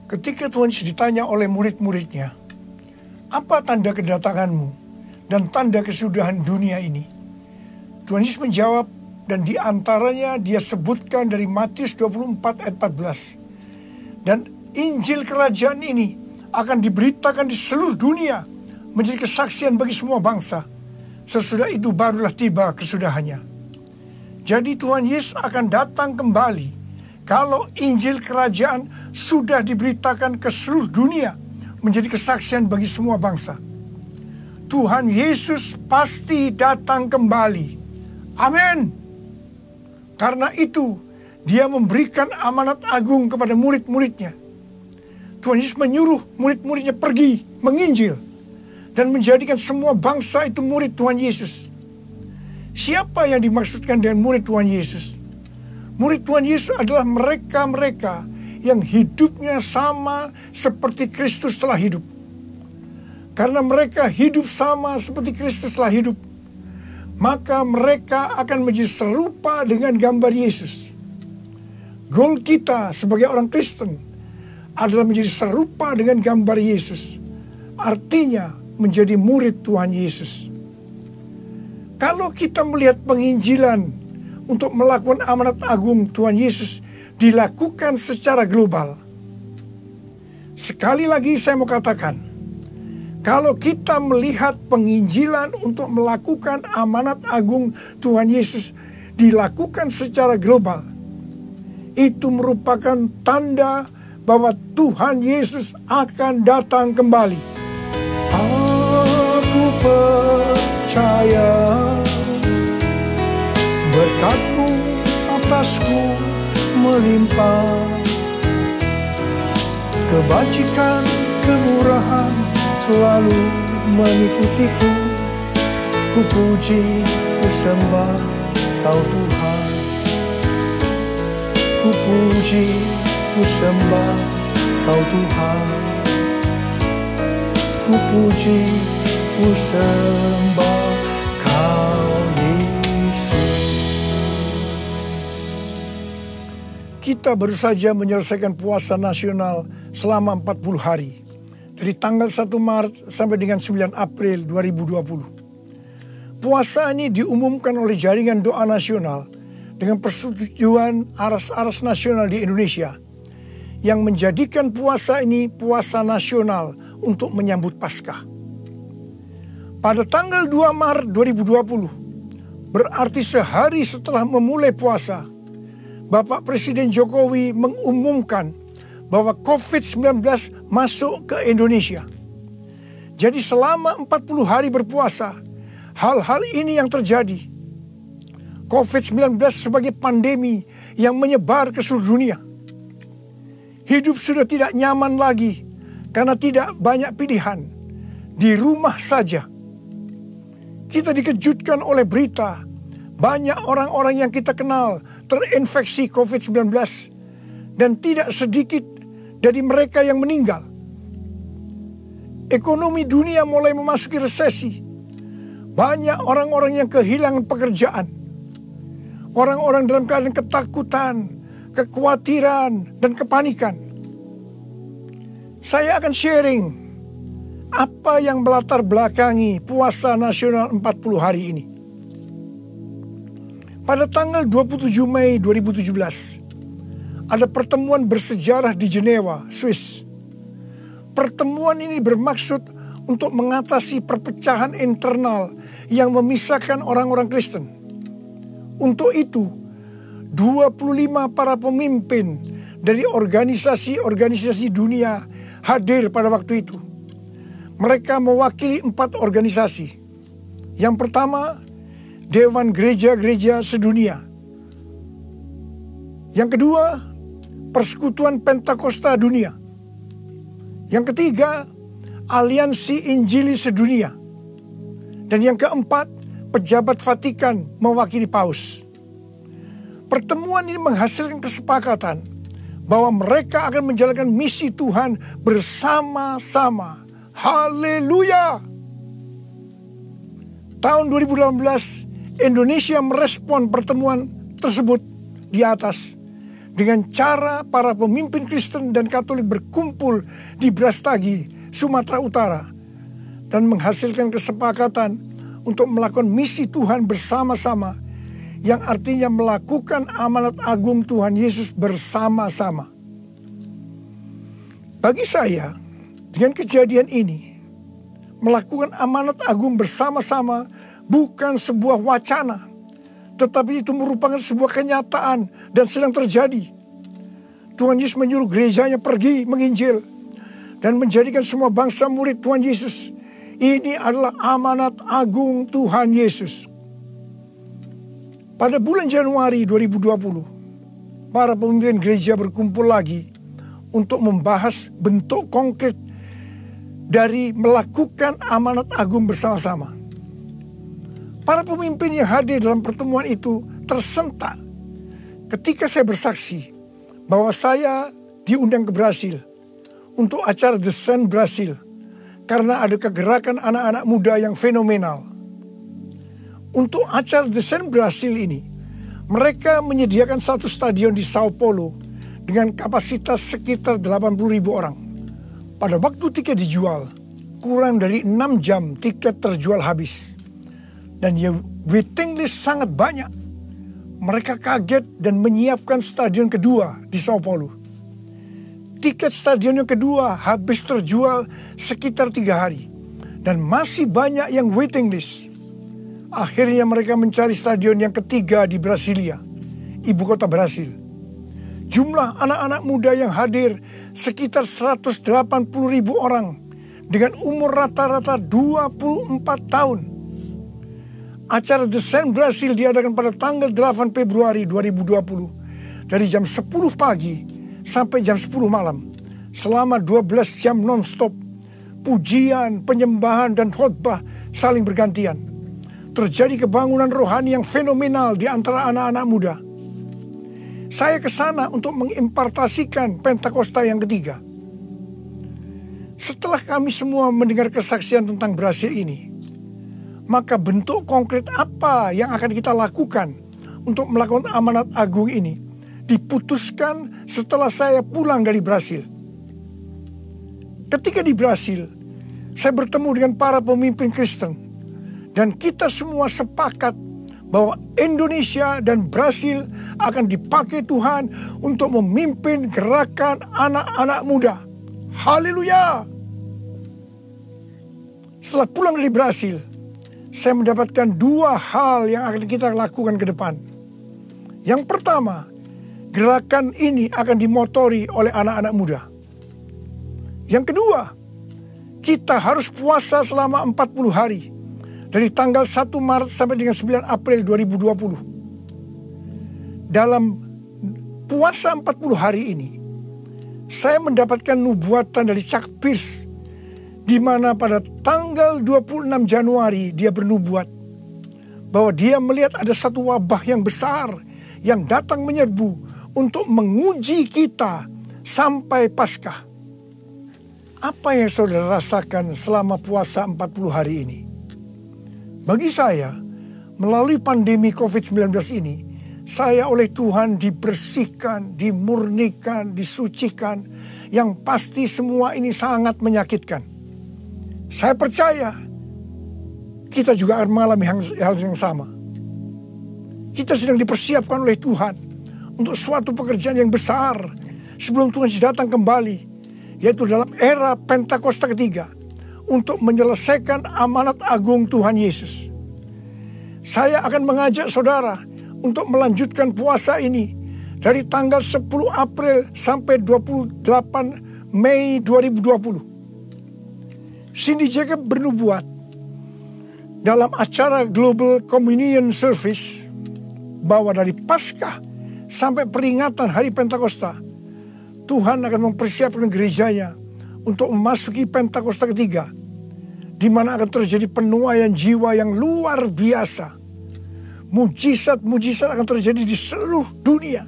Ketika Tuhan Yesus ditanya oleh murid-muridnya, apa tanda kedatanganmu dan tanda kesudahan dunia ini? Tuhan Yesus menjawab, dan diantaranya dia sebutkan dari Matius 24 ayat 14. Dan Injil kerajaan ini akan diberitakan di seluruh dunia menjadi kesaksian bagi semua bangsa. Sesudah itu barulah tiba kesudahannya. Jadi Tuhan Yesus akan datang kembali kalau Injil kerajaan sudah diberitakan ke seluruh dunia menjadi kesaksian bagi semua bangsa. Tuhan Yesus pasti datang kembali. Amin. Karena itu dia memberikan amanat agung kepada murid-muridnya. Tuhan Yesus menyuruh murid-muridnya pergi menginjil dan menjadikan semua bangsa itu murid Tuhan Yesus. Siapa yang dimaksudkan dengan murid Tuhan Yesus? Murid Tuhan Yesus adalah mereka-mereka yang hidupnya sama seperti Kristus telah hidup. Karena mereka hidup sama seperti Kristus telah hidup, maka mereka akan menjadi serupa dengan gambar Yesus. Goal kita sebagai orang Kristen adalah menjadi serupa dengan gambar Yesus. Artinya menjadi murid Tuhan Yesus. Kalau kita melihat penginjilan untuk melakukan amanat agung Tuhan Yesus dilakukan secara global. Sekali lagi saya mau katakan, kalau kita melihat penginjilan untuk melakukan amanat agung Tuhan Yesus dilakukan secara global, itu merupakan tanda bahwa Tuhan Yesus akan datang kembali. Aku percaya berkat-Mu atasku melimpah, kebajikan, kemurahan selalu mengikutiku. Ku puji, ku sembah Kau Tuhan. Ku puji, ku sembah Kau Tuhan. Ku puji, ku sembah Kau Yesus. Kita baru saja menyelesaikan puasa nasional selama 40 hari. Dari tanggal 1 Maret sampai dengan 9 April 2020. Puasa ini diumumkan oleh Jaringan Doa Nasional dengan persetujuan aras-aras nasional di Indonesia, yang menjadikan puasa ini puasa nasional untuk menyambut Paskah. Pada tanggal 2 Maret 2020, berarti sehari setelah memulai puasa, Bapak Presiden Jokowi mengumumkan bahwa COVID-19 masuk ke Indonesia. Jadi selama 40 hari berpuasa, hal-hal ini yang terjadi. COVID-19 sebagai pandemi yang menyebar ke seluruh dunia. Hidup sudah tidak nyaman lagi karena tidak banyak pilihan. Di rumah saja. Kita dikejutkan oleh berita banyak orang-orang yang kita kenal terinfeksi COVID-19 dan tidak sedikit dari mereka yang meninggal. Ekonomi dunia mulai memasuki resesi. Banyak orang-orang yang kehilangan pekerjaan. Orang-orang dalam keadaan ketakutan, kekhawatiran, dan kepanikan. Saya akan sharing apa yang melatar belakangi puasa nasional 40 hari ini. Pada tanggal 27 Mei 2017, ada pertemuan bersejarah di Jenewa, Swiss. Pertemuan ini bermaksud untuk mengatasi perpecahan internal yang memisahkan orang-orang Kristen. Untuk itu, 25 para pemimpin dari organisasi-organisasi dunia hadir pada waktu itu. Mereka mewakili 4 organisasi. Yang pertama, Dewan Gereja-Gereja Sedunia. Yang kedua, Persekutuan Pentakosta Dunia. Yang ketiga, Aliansi Injili Sedunia. Dan yang keempat, pejabat Vatikan mewakili Paus. Pertemuan ini menghasilkan kesepakatan bahwa mereka akan menjalankan misi Tuhan bersama-sama. Haleluya! Tahun 2018, Indonesia merespon pertemuan tersebut di atas dengan cara para pemimpin Kristen dan Katolik berkumpul di Brastagi, Sumatera Utara, dan menghasilkan kesepakatan untuk melakukan misi Tuhan bersama-sama, yang artinya melakukan amanat agung Tuhan Yesus bersama-sama. Bagi saya, dengan kejadian ini, melakukan amanat agung bersama-sama bukan sebuah wacana, tetapi itu merupakan sebuah kenyataan dan sedang terjadi. Tuhan Yesus menyuruh gerejanya pergi menginjil dan menjadikan semua bangsa murid Tuhan Yesus. Ini adalah amanat agung Tuhan Yesus. Pada bulan Januari 2020, para pemimpin gereja berkumpul lagi untuk membahas bentuk konkret dari melakukan amanat agung bersama-sama. Para pemimpin yang hadir dalam pertemuan itu tersentak ketika saya bersaksi bahwa saya diundang ke Brasil untuk acara The Sun Brasil karena ada kegerakan anak-anak muda yang fenomenal. Untuk acara The Sun Brasil ini, mereka menyediakan satu stadion di Sao Paulo dengan kapasitas sekitar 80.000 orang. Pada waktu tiket dijual, kurang dari 6 jam tiket terjual habis. Dan waiting list sangat banyak. Mereka kaget dan menyiapkan stadion kedua di Sao Paulo. Tiket stadion yang kedua habis terjual sekitar 3 hari. Dan masih banyak yang waiting list. Akhirnya mereka mencari stadion yang ketiga di Brasilia, ibu kota Brasil. Jumlah anak-anak muda yang hadir sekitar 180.000 orang dengan umur rata-rata 24 tahun. Acara The Sun Brasil diadakan pada tanggal 8 Februari 2020 dari jam 10 pagi sampai jam 10 malam selama 12 jam non-stop. Pujian, penyembahan, dan khotbah saling bergantian. Terjadi kebangunan rohani yang fenomenal di antara anak-anak muda. Saya ke sana untuk mengimpartasikan Pentakosta yang ketiga. Setelah kami semua mendengar kesaksian tentang Brasil ini, maka bentuk konkret apa yang akan kita lakukan untuk melakukan amanat agung ini diputuskan setelah saya pulang dari Brasil. Ketika di Brasil, saya bertemu dengan para pemimpin Kristen dan kita semua sepakat bahwa Indonesia dan Brasil akan dipakai Tuhan untuk memimpin gerakan anak-anak muda. Haleluya! Setelah pulang dari Brasil, saya mendapatkan 2 hal yang akan kita lakukan ke depan. Yang pertama, gerakan ini akan dimotori oleh anak-anak muda. Yang kedua, kita harus puasa selama 40 hari. Dari tanggal 1 Maret sampai dengan 9 April 2020. Dalam puasa 40 hari ini, saya mendapatkan nubuatan dari Chuck Pierce, di mana pada tanggal 26 Januari dia bernubuat bahwa dia melihat ada satu wabah yang besar yang datang menyerbu untuk menguji kita sampai Paskah. Apa yang saudara rasakan selama puasa 40 hari ini? Bagi saya, melalui pandemi COVID-19 ini, saya oleh Tuhan dibersihkan, dimurnikan, disucikan. Yang pasti semua ini sangat menyakitkan. Saya percaya kita juga akan mengalami hal yang sama. Kita sedang dipersiapkan oleh Tuhan untuk suatu pekerjaan yang besar sebelum Tuhan datang kembali, yaitu dalam era Pentakosta ketiga, untuk menyelesaikan amanat agung Tuhan Yesus. Saya akan mengajak saudara untuk melanjutkan puasa ini dari tanggal 10 April sampai 28 Mei 2020. Cindy Jacob bernubuat dalam acara Global Communion Service bahwa dari Paskah sampai peringatan hari Pentakosta, Tuhan akan mempersiapkan gerejanya untuk memasuki Pentakosta ketiga, di mana akan terjadi penuaian jiwa yang luar biasa. Mujizat-mujizat akan terjadi di seluruh dunia.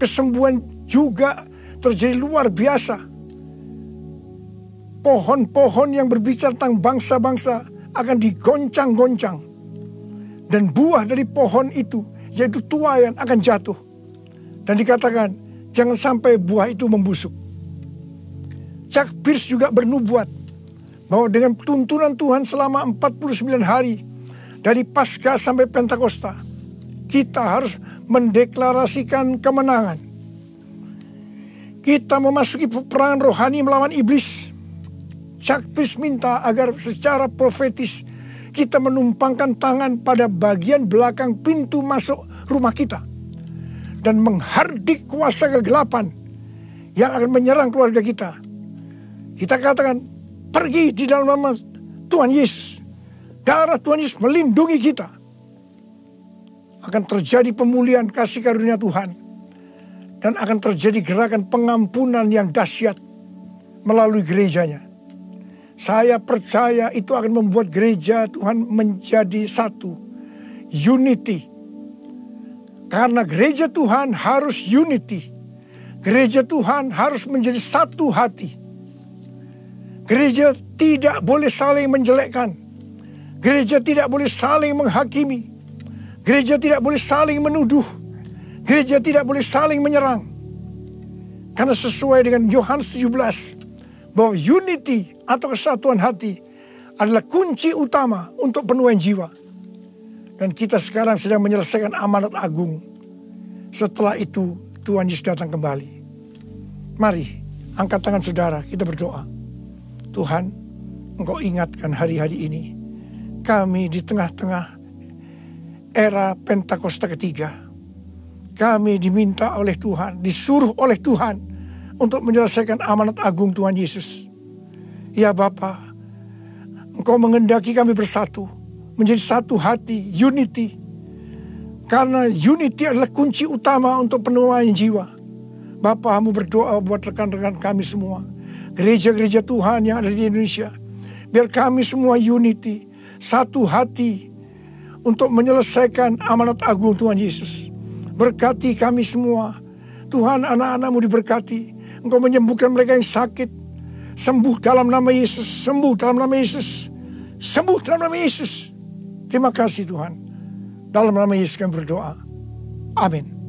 Kesembuhan juga terjadi luar biasa. Pohon-pohon yang berbicara tentang bangsa-bangsa akan digoncang-goncang. Dan buah dari pohon itu, yaitu tuaian, akan jatuh. Dan dikatakan, jangan sampai buah itu membusuk. Chuck Pierce juga bernubuat bahwa dengan tuntunan Tuhan selama 49 hari, dari Paskah sampai Pentakosta, kita harus mendeklarasikan kemenangan. Kita memasuki peperangan rohani melawan iblis. Chuck Pierce minta agar secara profetis kita menumpangkan tangan pada bagian belakang pintu masuk rumah kita dan menghardik kuasa kegelapan yang akan menyerang keluarga kita. Kita katakan, pergi di dalam nama Tuhan Yesus. Darah Tuhan Yesus melindungi kita. Akan terjadi pemulihan kasih karunia Tuhan. Dan akan terjadi gerakan pengampunan yang dahsyat melalui gerejanya. Saya percaya itu akan membuat gereja Tuhan menjadi satu. Unity. Karena gereja Tuhan harus unity. Gereja Tuhan harus menjadi satu hati. Gereja tidak boleh saling menjelekkan. Gereja tidak boleh saling menghakimi. Gereja tidak boleh saling menuduh. Gereja tidak boleh saling menyerang. Karena sesuai dengan Yohanes 17, bahwa unity atau kesatuan hati adalah kunci utama untuk penuaian jiwa. Dan kita sekarang sedang menyelesaikan amanat agung. Setelah itu Tuhan Yesus datang kembali. Mari angkat tangan saudara, kita berdoa. Tuhan, Engkau ingatkan hari-hari ini. Kami di tengah-tengah era Pentakosta ketiga. Kami diminta oleh Tuhan, disuruh oleh Tuhan untuk menyelesaikan amanat agung Tuhan Yesus. Ya Bapa, Engkau mengendaki kami bersatu. Menjadi satu hati, unity. Karena unity adalah kunci utama untuk penuaian jiwa. Bapa, Hamba berdoa buat rekan-rekan kami semua. Gereja-gereja Tuhan yang ada di Indonesia. Biar kami semua unity. Satu hati untuk menyelesaikan amanat agung Tuhan Yesus. Berkati kami semua. Tuhan, anak-anak-Mu diberkati. Engkau menyembuhkan mereka yang sakit. Sembuh dalam nama Yesus. Sembuh dalam nama Yesus. Sembuh dalam nama Yesus. Terima kasih Tuhan. Dalam nama Yesus kami berdoa. Amin.